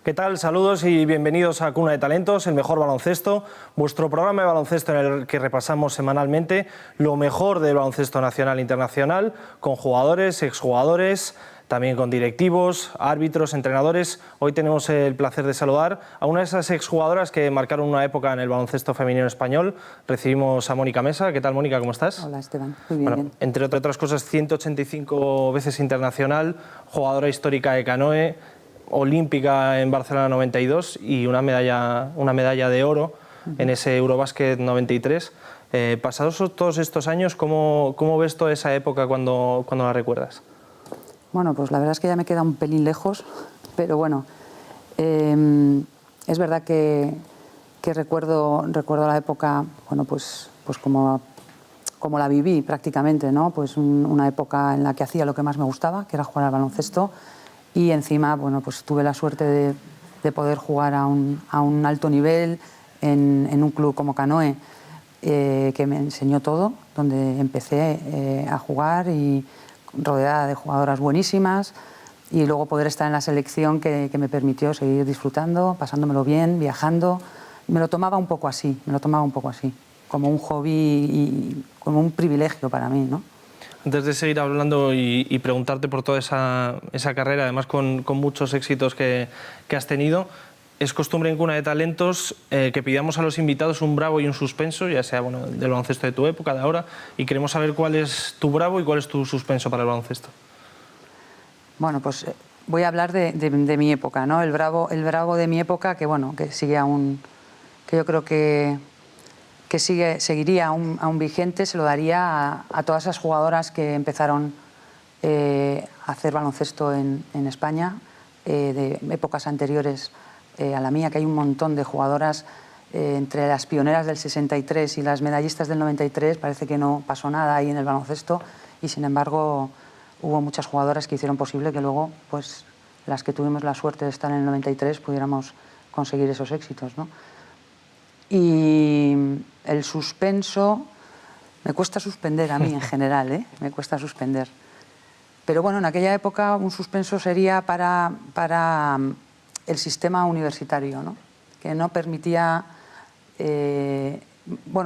¿Qué tal? Saludos y bienvenidos a Cuna de Talentos, el mejor baloncesto, vuestro programa de baloncesto en el que repasamos semanalmente lo mejor del baloncesto nacional e internacional, con jugadores, exjugadores, también con directivos, árbitros, entrenadores. Hoy tenemos el placer de saludar a una de esas exjugadoras que marcaron una época en el baloncesto femenino español. Recibimos a Mónica Mesa. ¿Qué tal, Mónica? ¿Cómo estás? Hola, Esteban. Muy bien. Bueno, entre otras cosas, 185 veces internacional, jugadora histórica de canoe, olímpica en Barcelona 92 y una medalla de oro en ese Eurobasket 93. Pasados todos estos años, ¿cómo ves toda esa época cuando la recuerdas? Bueno, pues la verdad es que ya me queda un pelín lejos, pero bueno, es verdad que recuerdo la época, bueno, pues como la viví prácticamente, ¿no? Pues una época en la que hacía lo que más me gustaba, que era jugar al baloncesto. Y encima, bueno, pues tuve la suerte de poder jugar a un alto nivel en un club como Canoe, que me enseñó todo, donde empecé a jugar y rodeada de jugadoras buenísimas, y luego poder estar en la selección que me permitió seguir disfrutando, pasándomelo bien, viajando. Me lo tomaba un poco así, como un hobby y como un privilegio para mí, ¿no? Antes de seguir hablando y preguntarte por toda esa carrera, además con muchos éxitos que has tenido, es costumbre en Cuna de Talentos que pidamos a los invitados un bravo y un suspenso, ya sea del baloncesto de tu época, de ahora, y queremos saber cuál es tu bravo y cuál es tu suspenso para el baloncesto. Bueno, pues voy a hablar de mi época, ¿no? El bravo de mi época, que bueno, que sigue aún, que yo creo que seguiría aún vigente, se lo daría a todas esas jugadoras que empezaron a hacer baloncesto en España, de épocas anteriores a la mía, que hay un montón de jugadoras, entre las pioneras del 63 y las medallistas del 93, parece que no pasó nada ahí en el baloncesto, y sin embargo hubo muchas jugadoras que hicieron posible que luego, pues las que tuvimos la suerte de estar en el 93, pudiéramos conseguir esos éxitos, ¿no? Y el suspenso, me cuesta suspender a mí en general, ¿eh? Me cuesta suspender. Pero bueno, en aquella época un suspenso sería para el sistema universitario, ¿no? Que no permitía,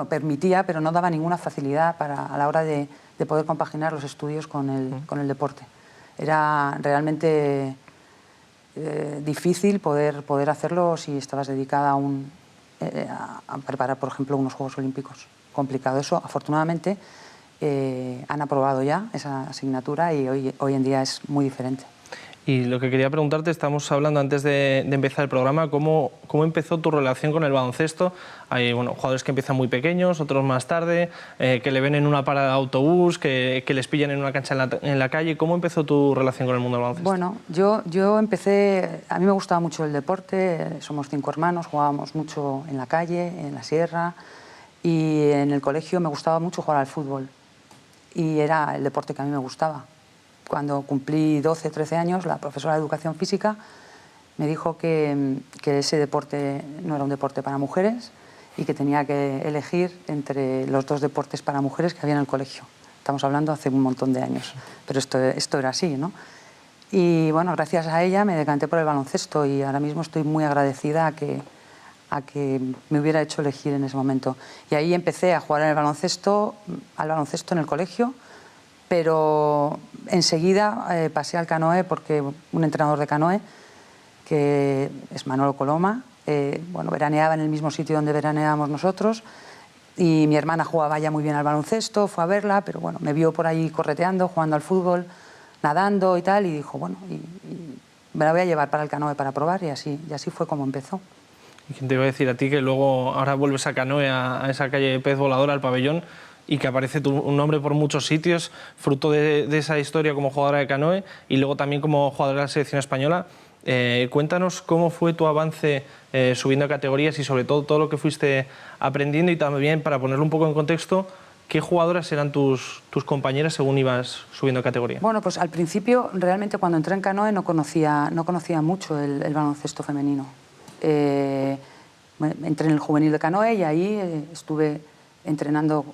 permitía, pero no daba ninguna facilidad a la hora de poder compaginar los estudios con el deporte. Era realmente difícil poder hacerlo si estabas dedicada a preparar, por ejemplo, unos Juegos Olímpicos. Complicado eso. Afortunadamente han aprobado ya esa asignatura y hoy en día es muy diferente. Y lo que quería preguntarte, estamos hablando antes de empezar el programa, ¿cómo empezó tu relación con el baloncesto? Hay jugadores que empiezan muy pequeños, otros más tarde, que le ven en una parada de autobús, que les pillan en una cancha en la calle. ¿Cómo empezó tu relación con el mundo del baloncesto? Bueno, yo empecé, a mí me gustaba mucho el deporte, somos 5 hermanos, jugábamos mucho en la calle, en la sierra, y en el colegio me gustaba mucho jugar al fútbol, y era el deporte que a mí me gustaba. Cuando cumplí 12, 13 años, la profesora de Educación Física me dijo que ese deporte no era un deporte para mujeres y que tenía que elegir entre los 2 deportes para mujeres que había en el colegio. Estamos hablando hace un montón de años, pero esto era así, ¿no? Y bueno, gracias a ella me decanté por el baloncesto y ahora mismo estoy muy agradecida a que me hubiera hecho elegir en ese momento. Y ahí empecé a jugar al baloncesto en el colegio, pero enseguida pasé al canoe porque un entrenador de canoe, que es Manolo Coloma, veraneaba en el mismo sitio donde veraneábamos nosotros, y mi hermana jugaba ya muy bien al baloncesto, fue a verla, pero bueno, me vio por ahí correteando, jugando al fútbol, nadando y tal, y dijo, bueno, y me la voy a llevar para el canoe para probar, y así fue como empezó. Y te iba a decir a ti que luego ahora vuelves a Canoe, a esa calle Pez Voladora, al pabellón, y que aparece un nombre por muchos sitios, fruto de esa historia como jugadora de Canoe y luego también como jugadora de la selección española. Cuéntanos cómo fue tu avance subiendo categorías y sobre todo lo que fuiste aprendiendo, y también, para ponerlo un poco en contexto, ¿qué jugadoras eran tus compañeras según ibas subiendo categoría? Bueno, pues al principio, realmente cuando entré en Canoe no conocía mucho el baloncesto femenino. Entré en el juvenil de Canoe y ahí estuve entrenando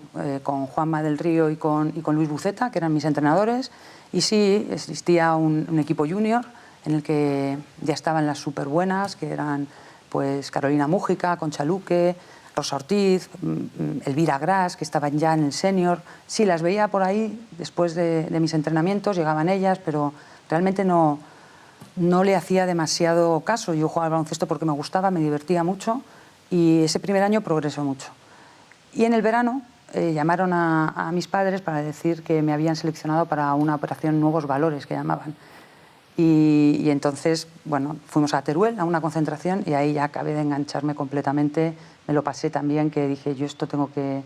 con Juanma del Río y con Luis Buceta, que eran mis entrenadores, y sí, existía un equipo junior en el que ya estaban las súper buenas, que eran pues Carolina Mújica, Concha Luque, Rosa Ortiz, Elvira Gras, que estaban ya en el senior. Sí, las veía por ahí después de mis entrenamientos, llegaban ellas, pero realmente no le hacía demasiado caso. Yo jugaba al baloncesto porque me gustaba, me divertía mucho, y ese primer año progresó mucho. Y en el verano llamaron a mis padres para decir que me habían seleccionado para una operación Nuevos Valores, que llamaban. Y entonces, bueno, fuimos a Teruel a una concentración y ahí ya acabé de engancharme completamente. Me lo pasé tan bien que dije, yo esto tengo que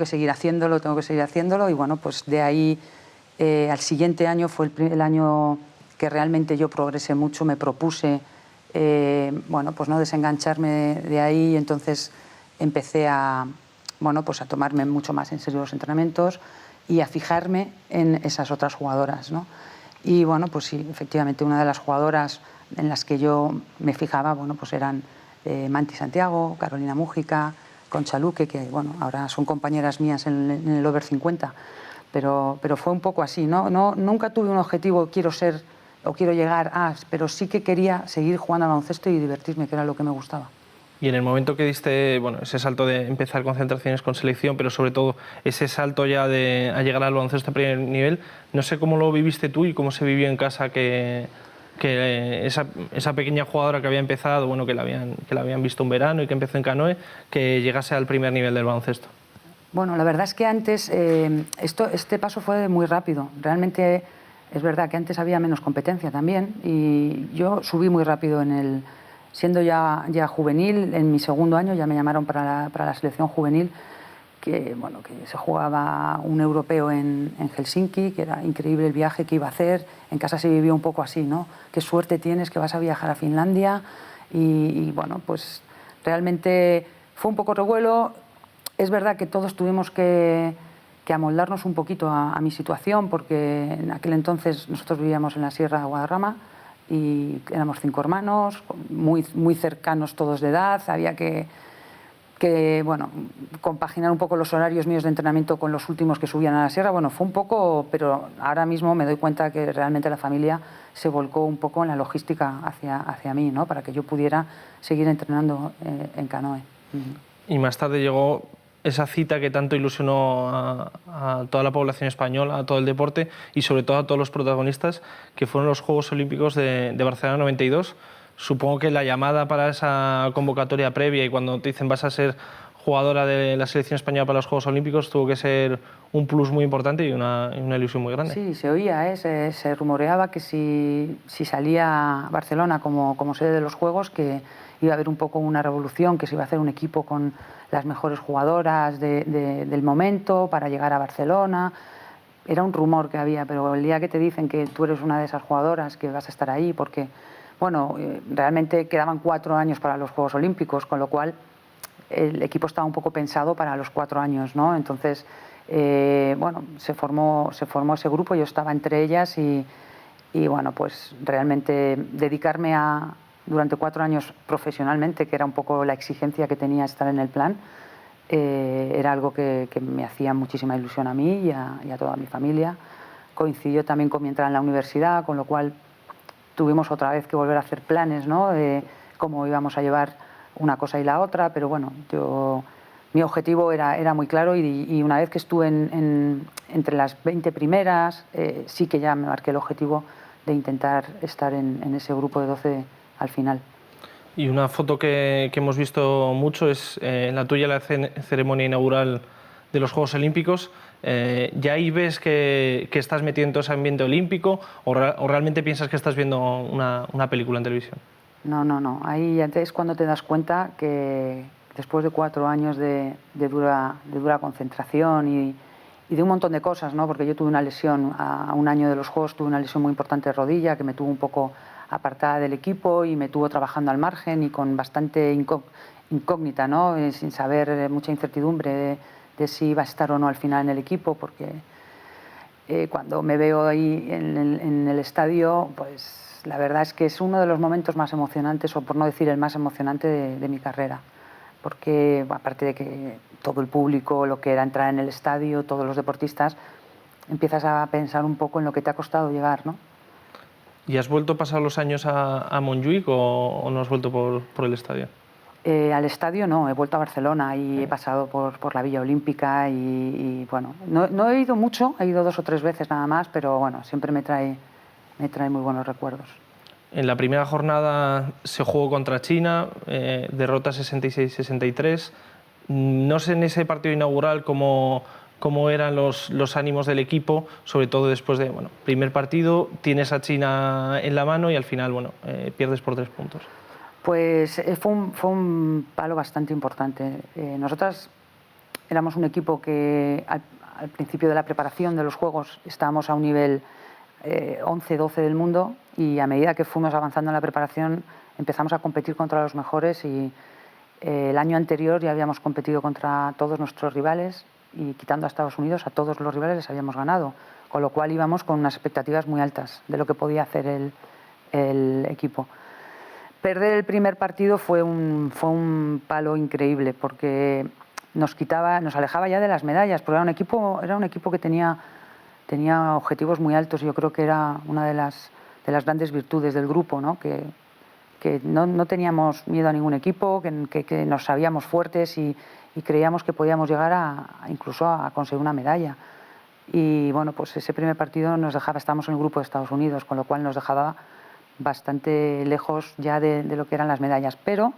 seguir haciéndolo, y bueno, pues de ahí al siguiente año fue el año que realmente yo progresé mucho. Me propuse, bueno, pues no desengancharme de ahí, y entonces empecé bueno, pues a tomarme mucho más en serio los entrenamientos y a fijarme en esas otras jugadoras, ¿no? Y bueno, pues sí, efectivamente, una de las jugadoras en las que yo me fijaba, bueno, pues eran Manti Santiago, Carolina Mújica, Concha Luque, que bueno, ahora son compañeras mías en el Over 50, pero fue un poco así, ¿no? Nunca tuve un objetivo, quiero ser o quiero llegar a, pero sí que quería seguir jugando al baloncesto y divertirme, que era lo que me gustaba. Y en el momento que diste, bueno, ese salto de empezar concentraciones con selección, pero sobre todo ese salto ya de a llegar al baloncesto a primer nivel, no sé cómo lo viviste tú y cómo se vivió en casa que esa pequeña jugadora que había empezado, bueno, que la habían visto un verano y que empezó en Canoe, que llegase al primer nivel del baloncesto. Bueno, la verdad es que antes este paso fue muy rápido. Realmente es verdad que antes había menos competencia también, y yo subí muy rápido siendo ya juvenil. En mi segundo año ya me llamaron para la selección juvenil, que bueno, que se jugaba un europeo en Helsinki, que era increíble el viaje que iba a hacer. En casa se vivió un poco así, ¿no? Qué suerte tienes que vas a viajar a Finlandia, y bueno, pues realmente fue un poco revuelo. Es verdad que todos tuvimos que amoldarnos un poquito a mi situación, porque en aquel entonces nosotros vivíamos en la Sierra de Guadarrama y éramos 5 hermanos, muy cercanos todos de edad. Había que bueno, compaginar un poco los horarios míos de entrenamiento con los últimos que subían a la sierra. Bueno, fue un poco, pero ahora mismo me doy cuenta que realmente la familia se volcó un poco en la logística hacia mí, ¿no? Para que yo pudiera seguir entrenando en Canoe. Y más tarde llegó esa cita que tanto ilusionó a toda la población española, a todo el deporte y sobre todo a todos los protagonistas, que fueron los Juegos Olímpicos de Barcelona 92. Supongo que la llamada para esa convocatoria previa y cuando te dicen vas a ser jugadora de la selección española para los Juegos Olímpicos tuvo que ser un plus muy importante y una ilusión muy grande. Sí, se oía, se rumoreaba que si salía Barcelona como sede de los Juegos, que iba a haber un poco una revolución, que se iba a hacer un equipo con las mejores jugadoras del momento para llegar a Barcelona. Era un rumor que había, pero el día que te dicen que tú eres una de esas jugadoras, que vas a estar ahí, porque bueno, realmente quedaban 4 años para los Juegos Olímpicos, con lo cual el equipo estaba un poco pensado para los 4 años, ¿no? Entonces, bueno, se formó ese grupo, yo estaba entre ellas y bueno, pues realmente dedicarme durante 4 años profesionalmente, que era un poco la exigencia que tenía estar en el plan, era algo que me hacía muchísima ilusión a mí y a toda mi familia. Coincidió también con mi entrada en la universidad, con lo cual tuvimos otra vez que volver a hacer planes, ¿no? De cómo íbamos a llevar una cosa y la otra, pero bueno, mi objetivo era muy claro, y una vez que estuve entre las 20 primeras, sí que ya me marqué el objetivo de intentar estar en ese grupo de 12 al final. Y una foto que hemos visto mucho es la tuya, la ceremonia inaugural de los Juegos Olímpicos. ¿Ya ahí ves que estás metido en todo ese ambiente olímpico o realmente piensas que estás viendo una película en televisión? No, no, no. Ahí ya es cuando te das cuenta que después de 4 años de dura concentración y de un montón de cosas, ¿no? Porque yo tuve una lesión, a un año de los Juegos tuve una lesión muy importante de rodilla que me tuvo un poco apartada del equipo y me tuvo trabajando al margen y con bastante incógnita, ¿no? Sin saber, mucha incertidumbre de si iba a estar o no al final en el equipo, porque cuando me veo ahí en el estadio, pues la verdad es que es uno de los momentos más emocionantes, o por no decir el más emocionante de mi carrera, porque aparte de que todo el público, lo que era entrar en el estadio, todos los deportistas, empiezas a pensar un poco en lo que te ha costado llegar, ¿no? ¿Y has vuelto a pasar los años a Montjuïc o no has vuelto por el estadio? Al estadio no, he vuelto a Barcelona y he pasado por la Villa Olímpica y bueno, no he ido mucho, he ido 2 o 3 veces nada más, pero bueno, siempre me trae muy buenos recuerdos. En la primera jornada se jugó contra China, derrota 66-63. No sé en ese partido inaugural cómo eran los ánimos del equipo, sobre todo después de, bueno, primer partido, tienes a China en la mano y al final, bueno, pierdes por 3 puntos. Pues fue un palo bastante importante. Nosotras éramos un equipo que al principio de la preparación de los Juegos estábamos a un nivel 11-12 del mundo y a medida que fuimos avanzando en la preparación empezamos a competir contra los mejores y el año anterior ya habíamos competido contra todos nuestros rivales y quitando a Estados Unidos a todos los rivales les habíamos ganado, con lo cual íbamos con unas expectativas muy altas de lo que podía hacer el equipo. Perder el primer partido fue un palo increíble porque nos alejaba ya de las medallas, porque era un equipo que tenía objetivos muy altos y yo creo que era una de las grandes virtudes del grupo, ¿no? Que no teníamos miedo a ningún equipo, que nos sabíamos fuertes y creíamos que podíamos llegar incluso a conseguir una medalla. Y bueno, pues ese primer partido estábamos en el grupo de Estados Unidos, con lo cual nos dejaba bastante lejos ya de lo que eran las medallas, pero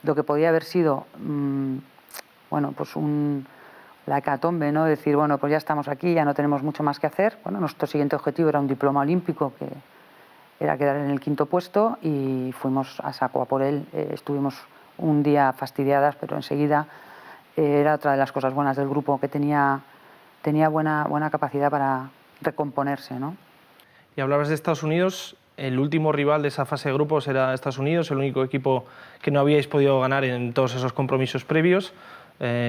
lo que podía haber sido, bueno, pues la hecatombe, ¿no? Decir, bueno, pues ya estamos aquí, ya no tenemos mucho más que hacer. Bueno, nuestro siguiente objetivo era un diploma olímpico, que era quedar en el 5.º puesto, y fuimos a saco a por él. Estuvimos un día fastidiadas, pero enseguida era otra de las cosas buenas del grupo, que tenía buena capacidad para recomponerse, ¿no? Y hablabas de Estados Unidos. El último rival de esa fase de grupos era Estados Unidos, el único equipo que no habíais podido ganar en todos esos compromisos previos.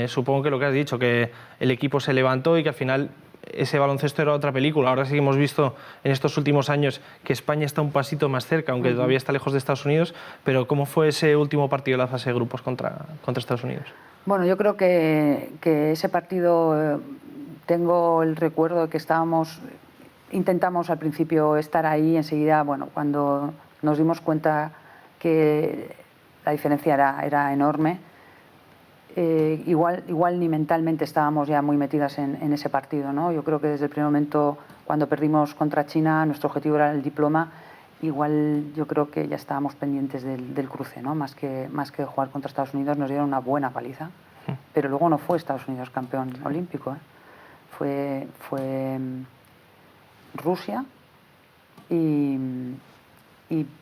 Supongo que lo que has dicho, que el equipo se levantó y que al final ese baloncesto era otra película. Ahora sí que hemos visto en estos últimos años que España está un pasito más cerca, aunque todavía está lejos de Estados Unidos. Pero ¿cómo fue ese último partido de la fase de grupos contra Estados Unidos? Bueno, yo creo que ese partido, tengo el recuerdo de que intentamos al principio estar ahí, enseguida, bueno, cuando nos dimos cuenta que la diferencia era enorme, igual ni mentalmente estábamos ya muy metidas en ese partido, ¿no? Yo creo que desde el primer momento, cuando perdimos contra China, nuestro objetivo era el diploma. Igual yo creo que ya estábamos pendientes del cruce, ¿no? Más que jugar contra Estados Unidos. Nos dieron una buena paliza, pero luego no fue Estados Unidos campeón olímpico, ¿eh? Fue Rusia y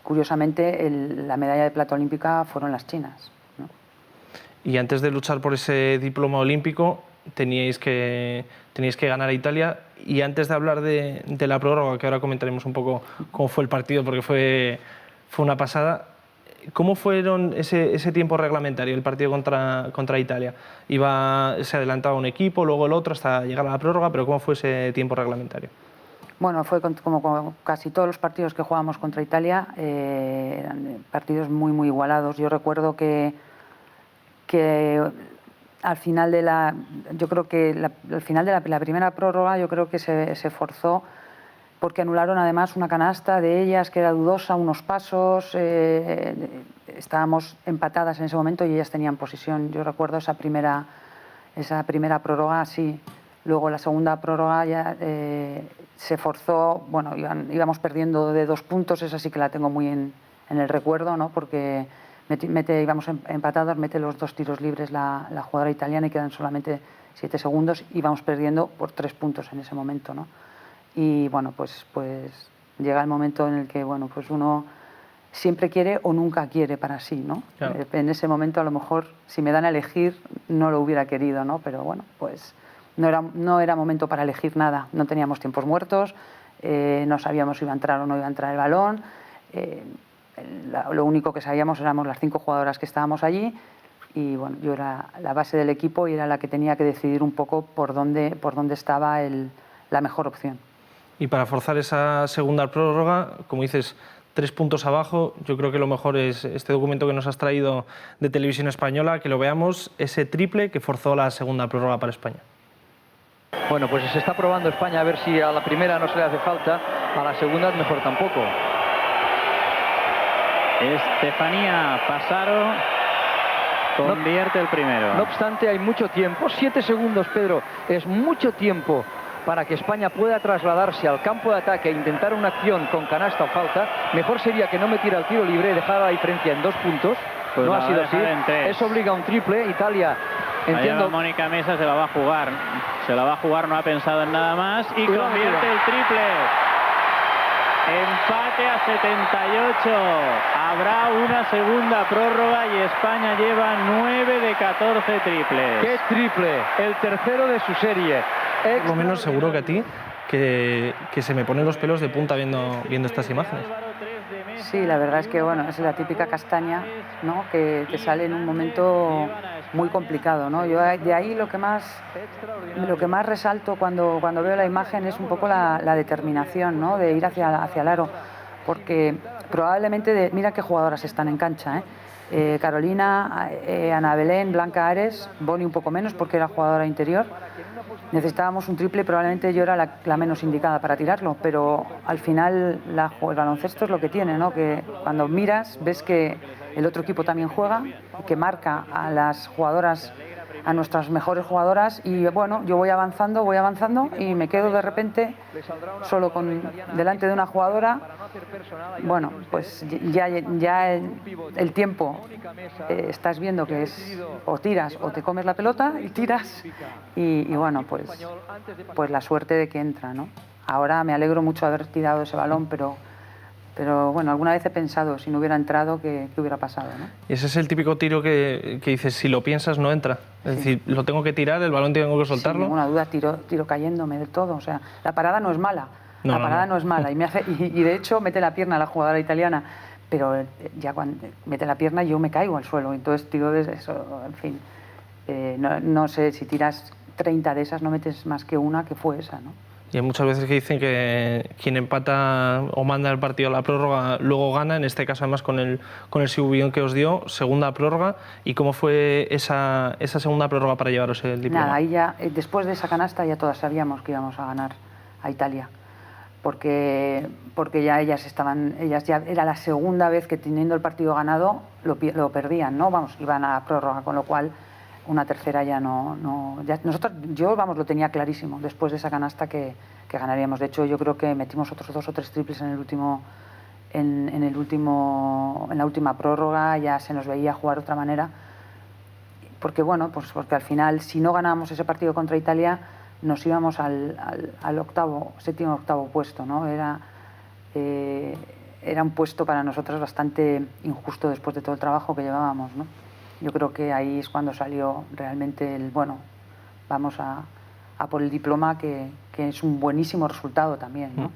curiosamente la medalla de plata olímpica fueron las chinas, ¿no? Y antes de luchar por ese diploma olímpico teníais que ganar a Italia. Y antes de hablar de la prórroga, que ahora comentaremos un poco cómo fue el partido, porque fue una pasada, ¿cómo fueron ese tiempo reglamentario, el partido contra Italia? Se adelantaba un equipo, luego el otro, hasta llegar a la prórroga, pero ¿cómo fue ese tiempo reglamentario? Bueno, fue como casi todos los partidos que jugábamos contra Italia, eran partidos muy igualados. Yo recuerdo que al final yo creo que al final de la primera prórroga, yo creo que se forzó porque anularon además una canasta de ellas que era dudosa, unos pasos, estábamos empatadas en ese momento y ellas tenían posesión. Yo recuerdo esa primera prórroga, sí. Luego la segunda prórroga ya se forzó, bueno, íbamos perdiendo de 2 puntos, esa sí que la tengo muy en el recuerdo, ¿no? Porque íbamos empatados, mete los 2 tiros libres la jugadora italiana y quedan solamente 7 segundos y vamos perdiendo por 3 puntos en ese momento, ¿no? Y bueno, pues llega el momento en el que, bueno, pues uno siempre quiere o nunca quiere para sí, ¿no? Claro. En ese momento a lo mejor si me dan a elegir no lo hubiera querido, ¿no? Pero bueno, pues no era momento para elegir nada, no teníamos tiempos muertos, no sabíamos si iba a entrar o no iba a entrar el balón, lo único que sabíamos éramos las 5 jugadoras que estábamos allí y bueno, yo era la base del equipo y era la que tenía que decidir un poco por dónde estaba la mejor opción. Y para forzar esa segunda prórroga, como dices, 3 puntos abajo, yo creo que lo mejor es este documento que nos has traído de Televisión Española, que lo veamos, ese triple que forzó la segunda prórroga para España. Bueno, pues se está probando España a ver si a la primera no se le hace falta, a la segunda mejor tampoco. Estefanía Passaro convierte el primero. No obstante, hay mucho tiempo, 7 segundos, Pedro, es mucho tiempo para que España pueda trasladarse al campo de ataque e intentar una acción con canasta o falta. Mejor sería que no metiera el tiro libre y dejara la diferencia en 2 puntos. Pues no la ha sido así. Eso obliga a un triple. Italia, entiendo. Mónica Mesa se la va a jugar. Se la va a jugar, no ha pensado en nada más y convierte el triple. Empate a 78. Habrá una segunda prórroga y España lleva 9 de 14 triples. ¡Qué triple! El tercero de su serie. Por lo menos seguro que a ti, que se me ponen los pelos de punta viendo estas imágenes. Sí, la verdad es que bueno, es la típica castaña, ¿no? que sale en un momento muy complicado, ¿no? Yo de ahí lo que más resalto cuando veo la imagen es un poco la determinación, ¿no? De ir hacia el aro, porque probablemente, mira qué jugadoras están en cancha, Carolina, Ana Belén, Blanca Ares, Boni un poco menos porque era jugadora interior. Necesitábamos un triple, probablemente yo era la menos indicada para tirarlo, pero al final el baloncesto es lo que tiene, ¿no? Que cuando miras ves que el otro equipo también juega, que marca a las jugadoras, a nuestras mejores jugadoras y bueno, yo voy avanzando y me quedo de repente solo delante de una jugadora. Bueno, pues ya el tiempo estás viendo que es o tiras o te comes la pelota y tiras y bueno, pues la suerte de que entra, ¿no? Ahora me alegro mucho de haber tirado ese balón, pero bueno, alguna vez he pensado, si no hubiera entrado, ¿qué hubiera pasado, ¿no? Y ese es el típico tiro que dices, si lo piensas no entra. Es decir, lo tengo que tirar, el balón tengo que soltarlo. Sin ninguna duda, tiro cayéndome de todo. O sea, la parada no es mala. La parada no es mala. Y de hecho mete la pierna la jugadora italiana, pero ya cuando mete la pierna yo me caigo al suelo. Entonces tiro desde eso, en fin. No sé, si tiras 30 de esas no metes más que una, que fue esa, ¿no? Y hay muchas veces que dicen que quien empata o manda el partido a la prórroga luego gana, en este caso además con el subidón que os dio, segunda prórroga. ¿Y cómo fue esa segunda prórroga para llevaros el diploma? Nada, ahí ya, después de esa canasta ya todas sabíamos que íbamos a ganar a Italia, porque ya ellas ya era la segunda vez que teniendo el partido ganado lo perdían, ¿no? Vamos, iban a prórroga, con lo cual una tercera ya no yo lo tenía clarísimo después de esa canasta que ganaríamos. De hecho, yo creo que metimos otros 2 o 3 triples en la última prórroga, ya se nos veía jugar de otra manera, porque bueno, pues porque al final si no ganábamos ese partido contra Italia nos íbamos al séptimo octavo puesto, ¿no? Era un puesto para nosotros bastante injusto después de todo el trabajo que llevábamos, ¿no? Yo creo que ahí es cuando salió realmente vamos a por el diploma, que es un buenísimo resultado también, ¿no?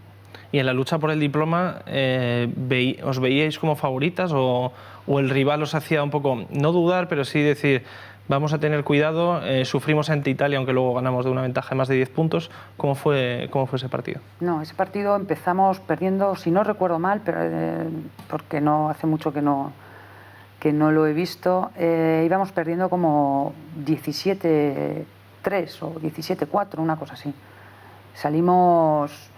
Y en la lucha por el diploma, ¿os veíais como favoritas o el rival os hacía un poco, no dudar, pero sí decir, vamos a tener cuidado, sufrimos ante Italia, aunque luego ganamos de una ventaja de más de 10 puntos? ¿Cómo fue ese partido? No, ese partido empezamos perdiendo, si no recuerdo mal, pero porque no hace mucho que no lo he visto, íbamos perdiendo como 17-3 o 17-4, una cosa así. Salimos,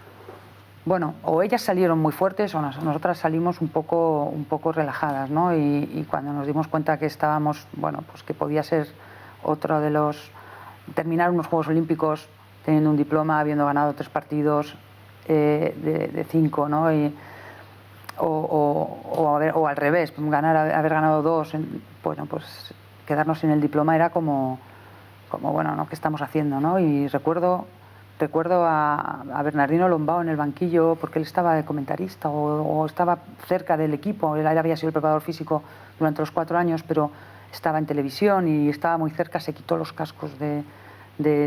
bueno, o ellas salieron muy fuertes o nosotras salimos un poco relajadas, ¿no? Y cuando nos dimos cuenta que estábamos, bueno, pues que podía ser otro de terminar unos Juegos Olímpicos teniendo un diploma, habiendo ganado 3 partidos de 5, ¿no? O al revés, haber ganado 2, bueno, pues quedarnos sin el diploma era como bueno, ¿no? ¿Qué estamos haciendo, no? Y recuerdo recuerdo a Bernardino Lombao en el banquillo, porque él estaba de comentarista o estaba cerca del equipo. Él había sido el preparador físico durante los 4 años, pero estaba en televisión y estaba muy cerca, se quitó los cascos de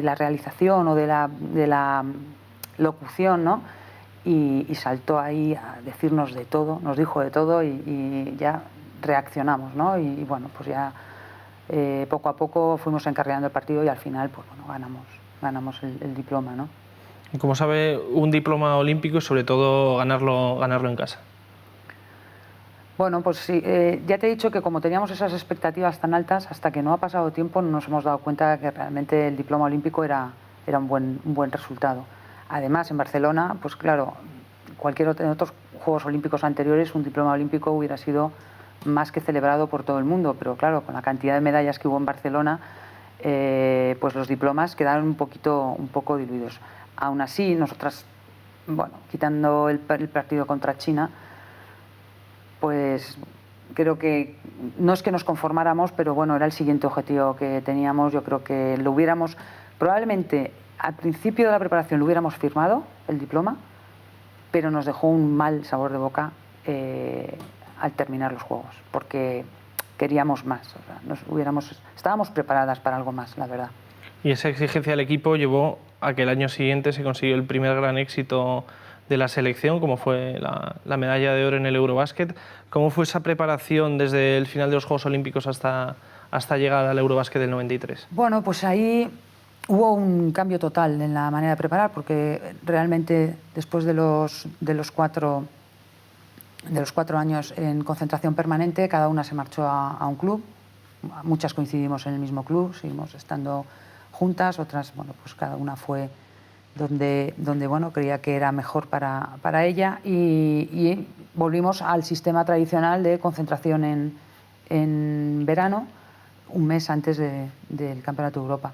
la realización o de la locución, ¿no? Y saltó ahí a decirnos de todo, nos dijo de todo y ya reaccionamos, ¿no? Y bueno, pues ya poco a poco fuimos encarrilando el partido y al final, pues bueno, ganamos el diploma, ¿no? Como sabe, un diploma olímpico y sobre todo ganarlo en casa. Bueno, pues sí, ya te he dicho que como teníamos esas expectativas tan altas, hasta que no ha pasado tiempo no nos hemos dado cuenta de que realmente el diploma olímpico era un buen resultado. Además, en Barcelona, pues claro, en otros Juegos Olímpicos anteriores un diploma olímpico hubiera sido más que celebrado por todo el mundo, pero claro, con la cantidad de medallas que hubo en Barcelona, pues los diplomas quedaron un poco diluidos. Aún así, nosotras, bueno, quitando el partido contra China, pues creo que no es que nos conformáramos, pero bueno, era el siguiente objetivo que teníamos. Yo creo que lo hubiéramos, probablemente al principio de la preparación lo hubiéramos firmado, el diploma, pero nos dejó un mal sabor de boca al terminar los Juegos, porque queríamos más, o sea, estábamos preparadas para algo más, la verdad. Y esa exigencia del equipo llevó a que el año siguiente se consiguió el primer gran éxito de la selección, como fue la medalla de oro en el Eurobásquet. ¿Cómo fue esa preparación desde el final de los Juegos Olímpicos hasta llegar al Eurobásquet del 93? Bueno, pues ahí hubo un cambio total en la manera de preparar, porque realmente después de los 4 años en concentración permanente, cada una se marchó a un club. Muchas coincidimos en el mismo club, seguimos estando juntas, otras, bueno, pues cada una fue donde bueno, creía que era mejor para ella y volvimos al sistema tradicional de concentración en verano, un mes antes del Campeonato de Europa.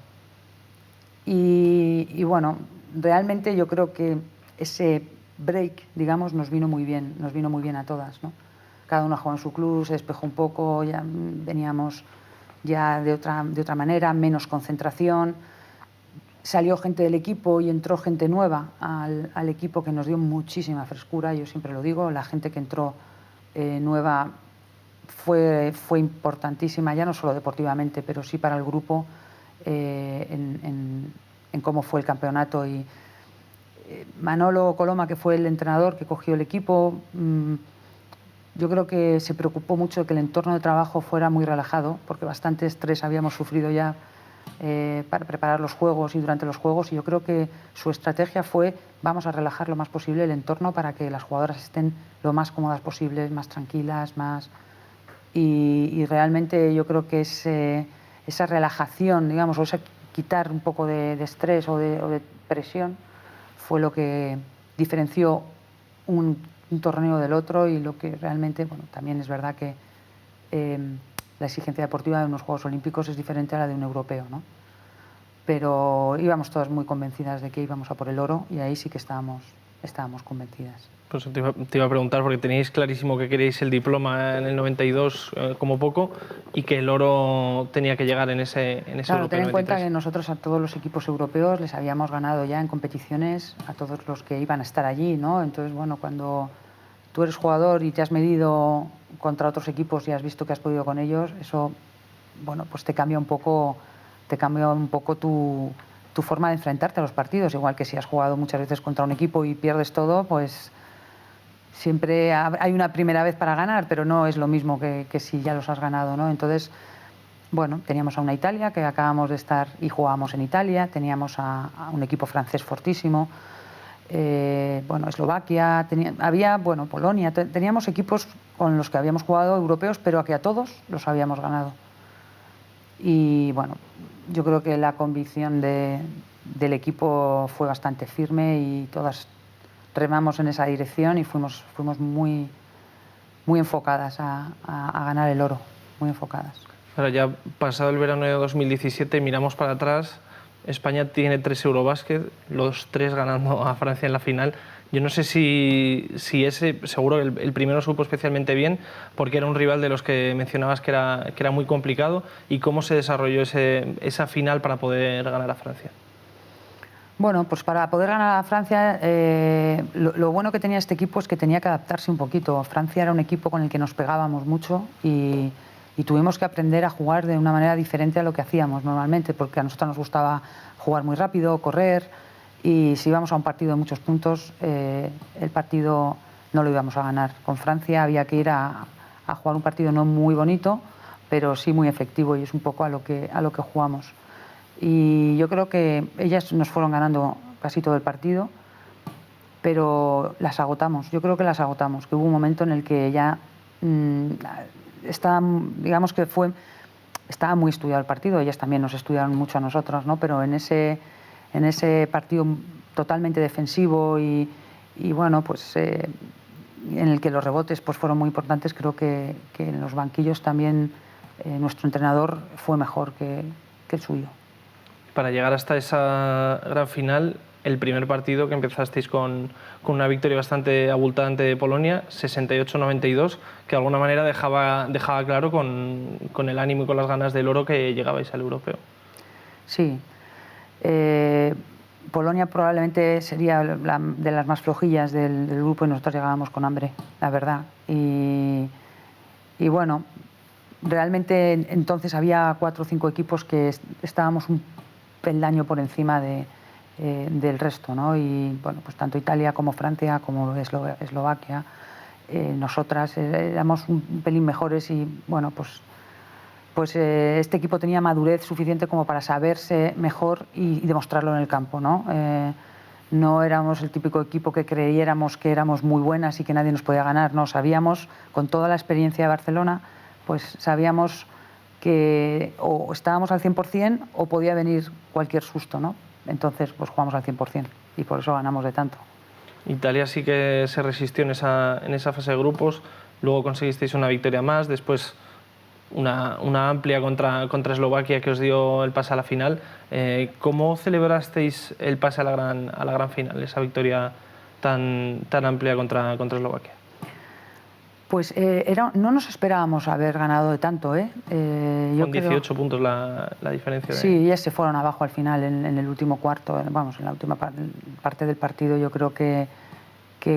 Y bueno, realmente yo creo que ese break, digamos, nos vino muy bien a todas, ¿no? Cada una jugó en su club, se despejó un poco, ya veníamos ya de otra manera, menos concentración. Salió gente del equipo y entró gente nueva al equipo que nos dio muchísima frescura. Yo siempre lo digo, la gente que entró nueva fue importantísima, ya no solo deportivamente, pero sí para el grupo, en cómo fue el campeonato. Y Manolo Coloma, que fue el entrenador que cogió el equipo, yo creo que se preocupó mucho de que el entorno de trabajo fuera muy relajado, porque bastante estrés habíamos sufrido ya para preparar los Juegos y durante los Juegos, y yo creo que su estrategia fue: vamos a relajar lo más posible el entorno para que las jugadoras estén lo más cómodas posible, más tranquilas, y realmente yo creo que esa relajación, digamos, o ese quitar un poco de estrés o de presión fue lo que diferenció un torneo del otro, y lo que realmente, bueno, también es verdad que la exigencia deportiva de unos Juegos Olímpicos es diferente a la de un europeo, ¿no? Pero íbamos todas muy convencidas de que íbamos a por el oro, y ahí sí que estábamos convencidas. Pues te iba a preguntar, porque teníais clarísimo que queríais el diploma en el 92 como poco, y que el oro tenía que llegar en ese Claro, europeo. ten en cuenta que nosotros a todos los equipos europeos les habíamos ganado ya en competiciones, a todos los que iban a estar allí, ¿no? Entonces, bueno, cuando tú eres jugador y te has medido contra otros equipos y has visto que has podido con ellos, eso, bueno, pues te cambia un poco tu forma de enfrentarte a los partidos. Igual que si has jugado muchas veces contra un equipo y pierdes todo, pues siempre hay una primera vez para ganar, pero no es lo mismo que si ya los has ganado, ¿no? Entonces, bueno, teníamos a una Italia que acabamos de estar y jugábamos en Italia, teníamos a un equipo francés fortísimo, bueno, Eslovaquia, había, bueno, Polonia, teníamos equipos con los que habíamos jugado europeos, pero a que a todos los habíamos ganado. Y bueno, yo creo que la convicción del equipo fue bastante firme y todas remamos en esa dirección y fuimos muy enfocadas a ganar el oro, muy enfocadas. Ahora, ya pasado el verano de 2017, miramos para atrás. España tiene 3 Eurobásquet, los 3 ganando a Francia en la final. Yo no sé si ese, seguro el primero supo especialmente bien, porque era un rival de los que mencionabas que era muy complicado, y cómo se desarrolló esa final para poder ganar a Francia. Bueno, pues para poder ganar a Francia, lo bueno que tenía este equipo es que tenía que adaptarse un poquito. Francia era un equipo con el que nos pegábamos mucho y tuvimos que aprender a jugar de una manera diferente a lo que hacíamos normalmente, porque a nosotros nos gustaba jugar muy rápido, correr, y si íbamos a un partido de muchos puntos, el partido no lo íbamos a ganar. Con Francia había que ir a jugar un partido no muy bonito, pero sí muy efectivo, y es un poco a lo que jugamos. Y yo creo que ellas nos fueron ganando casi todo el partido, pero las agotamos. Yo creo que las agotamos, que hubo un momento en el que ya estaba muy estudiado el partido. Ellas también nos estudiaron mucho a nosotros, ¿no? Pero en ese partido totalmente defensivo y bueno, pues en el que los rebotes pues fueron muy importantes, creo que en los banquillos también nuestro entrenador fue mejor que el suyo. Para llegar hasta esa gran final, el primer partido que empezasteis con una victoria bastante abultante de Polonia, 68-92, que de alguna manera dejaba claro con el ánimo y con las ganas del oro que llegabais al europeo. Sí. Polonia probablemente sería de las más flojillas del grupo, y nosotros llegábamos con hambre, la verdad. Y bueno, realmente entonces había 4 o 5 equipos que estábamos un peldaño por encima del resto, ¿no? Y bueno, pues tanto Italia como Francia como Eslovaquia, nosotras éramos un pelín mejores, y bueno, pues este equipo tenía madurez suficiente como para saberse mejor y demostrarlo en el campo, ¿no? No éramos el típico equipo que creyéramos que éramos muy buenas y que nadie nos podía ganar, no, sabíamos, con toda la experiencia de Barcelona, pues sabíamos que o estábamos al 100% o podía venir cualquier susto, ¿no? Entonces, pues jugamos al 100% y por eso ganamos de tanto. Italia sí que se resistió en esa fase de grupos, luego conseguisteis una victoria más, después una amplia contra Eslovaquia que os dio el pase a la final. ¿Cómo celebrasteis el pase a la gran final, esa victoria tan amplia contra Eslovaquia? Pues no nos esperábamos haber ganado de tanto, ¿eh? Con 18 puntos la diferencia. Sí, ellas se fueron abajo al final en el último cuarto, vamos, en la última parte del partido. Yo creo que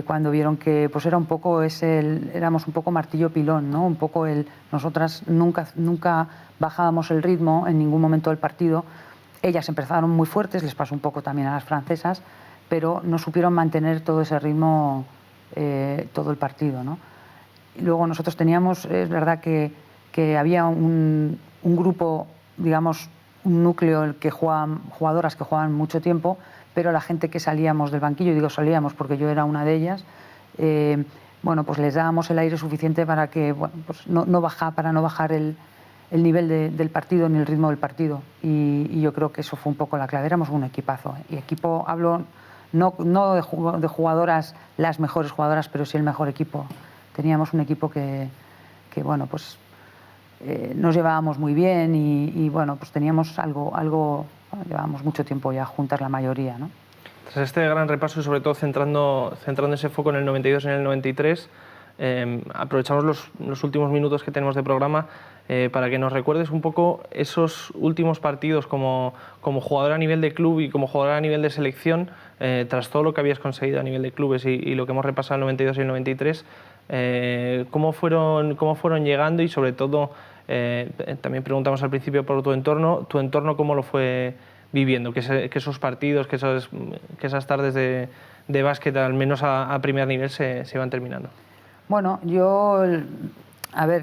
cuando vieron que pues era un poco éramos un poco martillo pilón, ¿no? Un poco nosotras nunca bajábamos el ritmo en ningún momento del partido. Ellas empezaron muy fuertes, les pasó un poco también a las francesas, pero no supieron mantener todo ese ritmo todo el partido, ¿no? Y luego nosotros teníamos, es verdad que había un grupo, digamos, un núcleo jugadoras que jugaban mucho tiempo, pero la gente que salíamos del banquillo, digo salíamos porque yo era una de ellas, bueno, pues les dábamos el aire suficiente para que, bueno, pues no bajar el nivel del partido ni el ritmo del partido. Y yo creo que eso fue un poco la clave. Éramos un equipazo, y equipo, hablo no de jugadoras, las mejores jugadoras, pero sí el mejor equipo. Teníamos un equipo que bueno, pues nos llevábamos muy bien y bueno, pues teníamos llevábamos mucho tiempo ya juntas la mayoría, ¿no? Tras este gran repaso y sobre todo centrando ese foco en el 92 y en el 93, aprovechamos los últimos minutos que tenemos de programa para que nos recuerdes un poco esos últimos partidos como jugadora a nivel de club y como jugadora a nivel de selección, tras todo lo que habías conseguido a nivel de clubes y lo que hemos repasado en el 92 y el 93. ¿Cómo fueron llegando? Y sobre todo, también preguntamos al principio por tu entorno cómo lo fue viviendo, que esos partidos, que esas tardes de básquet, al menos a primer nivel, se iban terminando. Bueno,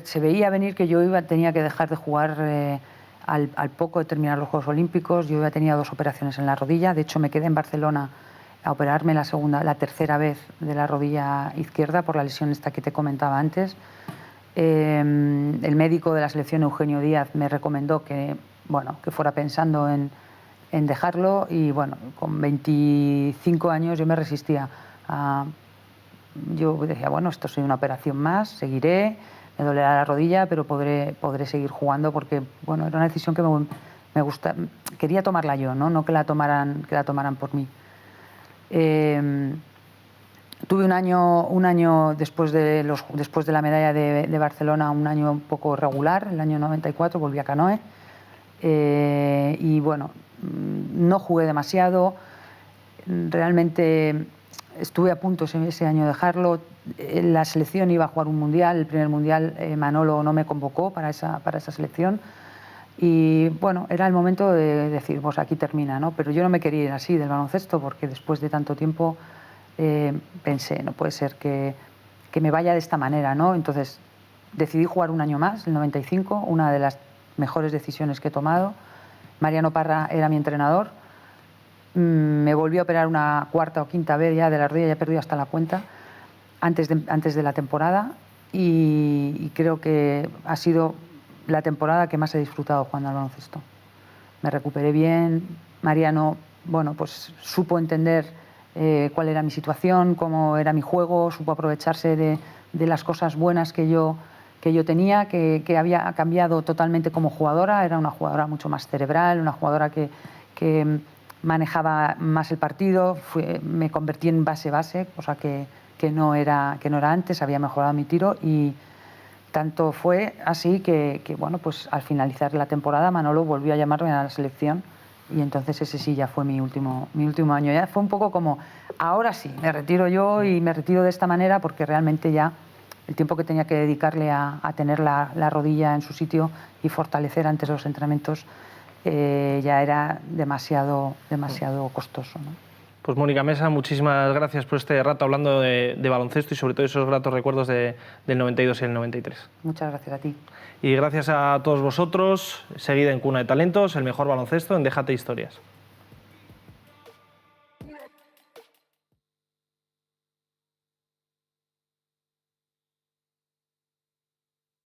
se veía venir que yo tenía que dejar de jugar al poco de terminar los Juegos Olímpicos. Yo ya tenía 2 operaciones en la rodilla, de hecho me quedé en Barcelona a operarme la tercera vez de la rodilla izquierda por la lesión esta que te comentaba antes. El médico de la selección, Eugenio Díaz, me recomendó que fuera pensando en dejarlo, y bueno, con 25 años yo me resistía. Yo decía, bueno, esto es una operación más, seguiré, me dolerá la rodilla, pero podré seguir jugando, porque bueno, era una decisión que me gusta, quería tomarla yo, no que la tomaran por mí. Tuve un año después de la medalla de Barcelona, un año un poco regular, el año 94, volví a Canoe, y bueno, no jugué demasiado. realmente estuve a punto ese año de dejarlo. La selección iba a jugar un mundial, el primer mundial Manolo no me convocó para esa selección. Y bueno, era el momento de decir, pues aquí termina, ¿no? Pero yo no me quería ir así del baloncesto, porque después de tanto tiempo pensé, no puede ser que me vaya de esta manera, ¿no? Entonces decidí jugar un año más, el 95, una de las mejores decisiones que he tomado. Mariano Parra era mi entrenador. Me volvió a operar una cuarta o quinta vez ya de la rodilla, ya he perdido hasta la cuenta, antes de la temporada, y creo que ha sido la temporada que más he disfrutado jugando al baloncesto. Me recuperé bien. Mariano, bueno, pues supo entender cuál era mi situación, cómo era mi juego, supo aprovecharse de las cosas buenas que yo tenía, que había cambiado totalmente como jugadora. Era una jugadora mucho más cerebral, una jugadora que manejaba más el partido. Me convertí en base-base, cosa que no era antes. Había mejorado mi tiro y tanto fue así que bueno, pues al finalizar la temporada Manolo volvió a llamarme a la selección y entonces ese sí ya fue mi último año. Ya fue un poco como, ahora sí, me retiro yo y me retiro de esta manera, porque realmente ya el tiempo que tenía que dedicarle a tener la rodilla en su sitio y fortalecer antes de los entrenamientos ya era demasiado costoso, ¿no? Pues Mónica Mesa, muchísimas gracias por este rato hablando de baloncesto y sobre todo esos gratos recuerdos del 92 y el 93. Muchas gracias a ti. Y gracias a todos vosotros. Seguid en Cuna de Talentos, el mejor baloncesto en Déjate Historias.